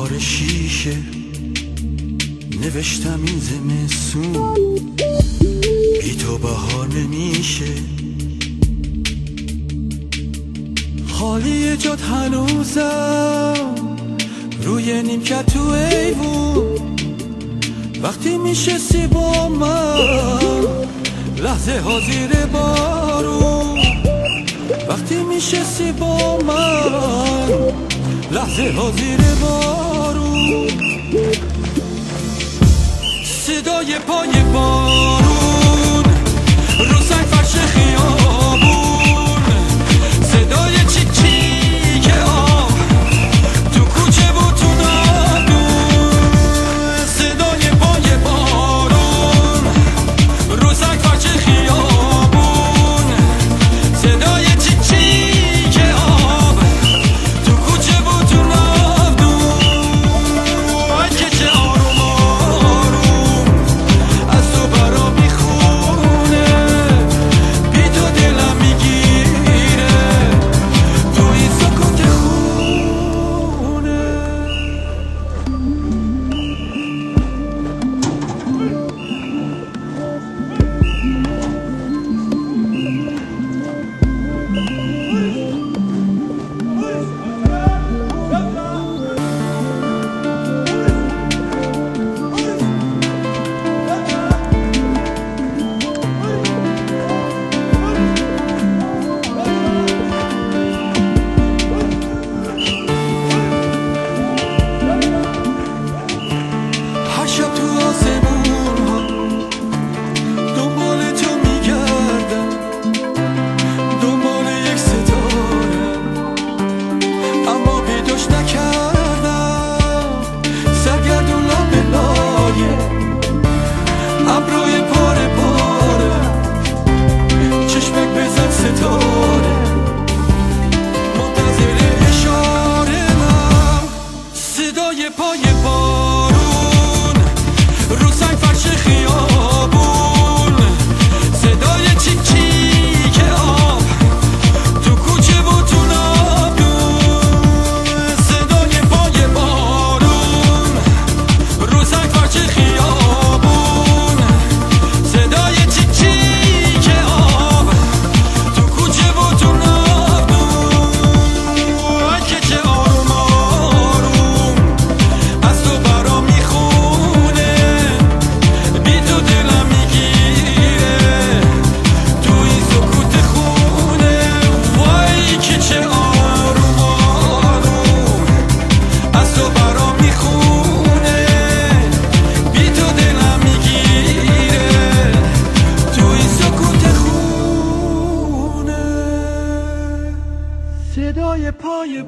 بهار شیشه نوشتم این زمستون بی تو بهار نمیشه. خالی جات هنوزم روی نیمکت تو ایوون، وقتی میشستی با من لحظه ها زیر بارون، وقتی میشستی با من لحظه ها زیر بارون. صدای پای بارون رو سنگ فرش خیابون، صدای چیک چیک آب تو کوچه و تو نادون، صدای پای بارون رو سنگ فرش خیابون، صدای چیک چیک آب تو کوچه و تو نادون. وای که چه آروم آروم از تو برا میخونه، بی تو دلم میگیره تو این سکوت خونه. هر شب تو آسمون ها دنبال تو میگردم، دنبال یک ستاره اما پیداش نکردم. سرگردونم به لایه ابروی پاره پاره، چشمک بزن ستاره منتظر اشاره من. صدای پای بارون رو سنگ فرش خیابون، صدای چیک چیک آب تو کوچه و تو نادون، صدای پای بارون رو سنگ فرش خیابون، صدای چیک چیک آب تو کوچه و تو نادون. وای که چه آروم آروم از تو برا میخونه، بی تو دلم میگیره تو این سکوت خونه. وای که چه آروم آروم از تو برا میخونه، بی تو دلم میگیره تو این سکوت خونه. صدای پای